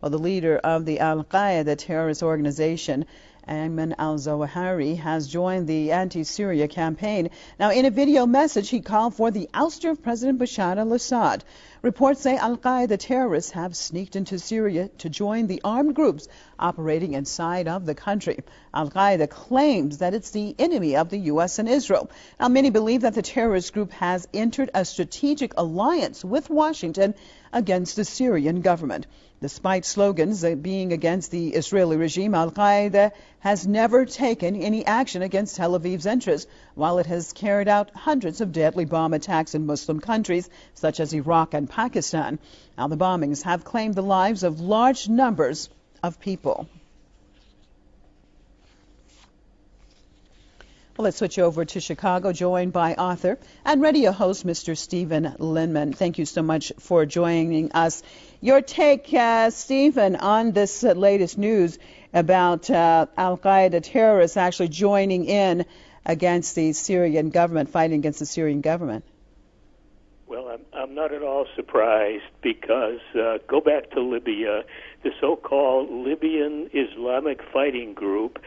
Well, the leader of the al-Qaeda terrorist organization, Ayman al-Zawahiri, has joined the anti-Syria campaign. Now, in a video message, he called for the ouster of President Bashar al-Assad. Reports say al-Qaeda terrorists have sneaked into Syria to join the armed groups operating inside of the country. Al-Qaeda claims that it's the enemy of the U.S. and Israel. Now, many believe that the terrorist group has entered a strategic alliance with Washington against the Syrian government. Despite slogans being against the Israeli regime, al-Qaeda has never taken any action against Tel Aviv's interests, while it has carried out hundreds of deadly bomb attacks in Muslim countries such as Iraq and Pakistan. Now, the bombings have claimed the lives of large numbers of people. Well, let's switch over to Chicago, joined by author and radio host Mr. Stephen Lendman. Thank you so much for joining us. Your take, Stephen, on this latest news about al-Qaeda terrorists actually joining in against the Syrian government, fighting against the Syrian government. Well, I'm not at all surprised because go back to Libya. The so-called Libyan Islamic Fighting Group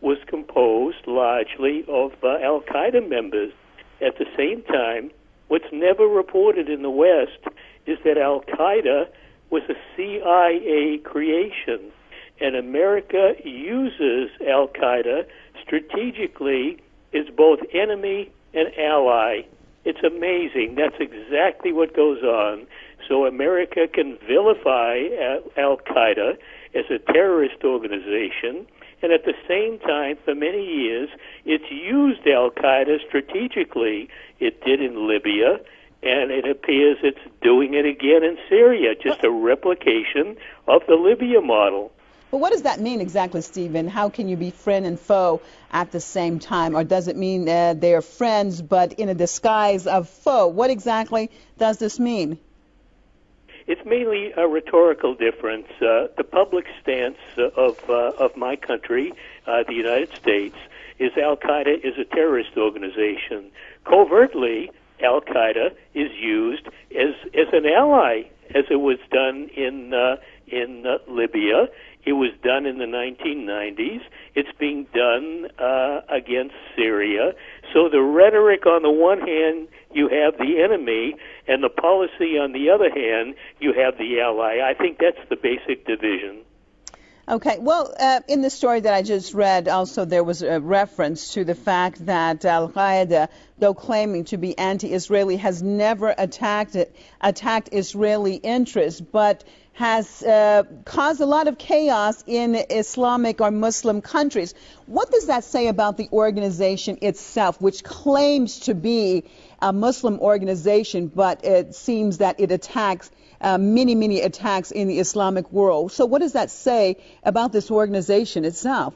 was composed largely of al-Qaeda members. At the same time, what's never reported in the West is that al-Qaeda was a CIA creation, and America uses al-Qaeda strategically as both enemy and ally. It's amazing. That's exactly what goes on. So America can vilify al-Qaeda as a terrorist organization, and at the same time, for many years, it's used al-Qaeda strategically. It did in Libya, and it appears it's doing it again in Syria, just a replication of the Libya model. But what does that mean exactly, Stephen? How can you be friend and foe at the same time? Or does it mean they're friends but in a disguise of foe? What exactly does this mean? It's mainly a rhetorical difference. The public stance of my country, the United States, is al-Qaeda is a terrorist organization. Covertly, al-Qaeda is used as an ally, as it was done in Libya. It was done in the 1990s. It's being done against Syria. So the rhetoric on the one hand, you have the enemy, and the policy on the other hand, you have the ally. I think that's the basic division. Okay. Well, in the story that I just read, also there was a reference to the fact that al-Qaeda, though claiming to be anti-Israeli, has never attacked Israeli interests, but has caused a lot of chaos in Islamic or Muslim countries. What does that say about the organization itself, which claims to be a Muslim organization, but it seems that it attacks many attacks in the Islamic world? So what does that say about this organization itself?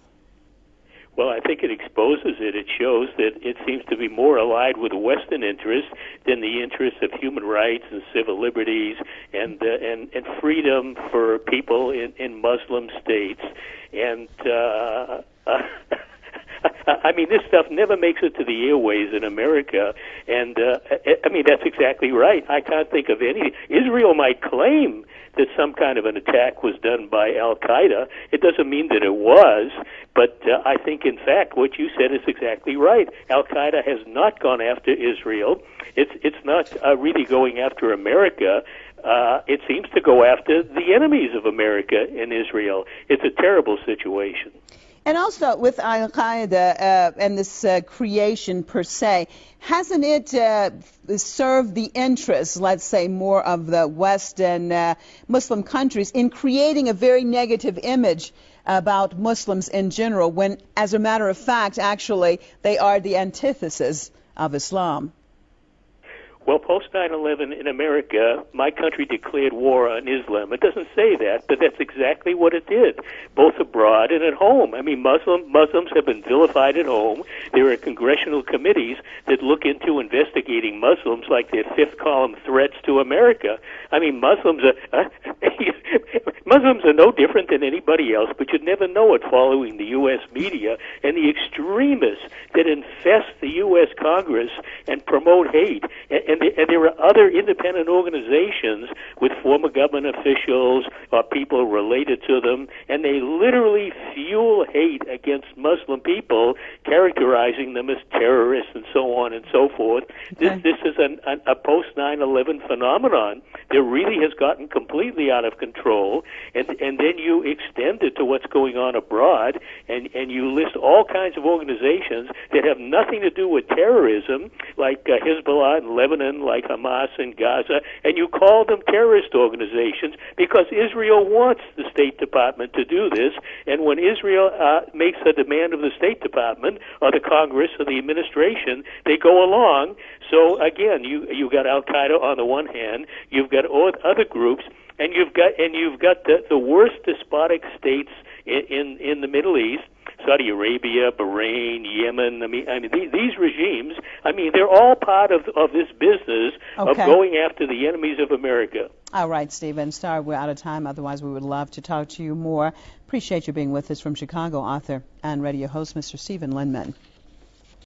Well, I think it exposes it. It shows that it seems to be more allied with Western interests than the interests of human rights and civil liberties and freedom for people in Muslim states. And I mean, this stuff never makes it to the airways in America, and I mean, that's exactly right. I can't think of any. Israel might claim that some kind of an attack was done by al-Qaeda. It doesn't mean that it was, but I think, in fact, what you said is exactly right. Al-Qaeda has not gone after Israel. It's not really going after America. It seems to go after the enemies of America in Israel. It's a terrible situation. And also with al-Qaeda and this creation per se, hasn't it served the interests, let's say, more of the West and Muslim countries in creating a very negative image about Muslims in general, when, as a matter of fact, actually, they are the antithesis of Islam? Well, post 9/11 in America, my country declared war on Islam. It doesn't say that, but that's exactly what it did, both abroad and at home. I mean, Muslims have been vilified at home. There are congressional committees that look into investigating Muslims like they're fifth-column threats to America. I mean, Muslims Muslims are no different than anybody else, but you'd never know it following the U.S. media and the extremists that infest the U.S. Congress and promote hate. And there are other independent organizations with former government officials or people related to them, and they literally fuel hate against Muslim people, characterizing them as terrorists and so on and so forth. Okay. This is a post-9/11 phenomenon that really has gotten completely out of control, and then you extend it to what's going on abroad, and you list all kinds of organizations that have nothing to do with terrorism, like Hezbollah in Lebanon, like Hamas in Gaza, and you call them terrorist organizations because Israel wants the State Department to do this, and when Israel makes a demand of the State Department or the Congress or the administration, they go along. So again, you got al-Qaeda on the one hand, you've got other groups, and you've got the worst despotic states in the Middle East, Saudi Arabia, Bahrain, Yemen. I mean these regimes. I mean, they're all part of this business of going after the enemies of America. All right, Stephen. Sorry, we're out of time. Otherwise, we would love to talk to you more. Appreciate you being with us from Chicago, author and radio host, Mr. Stephen Lendman.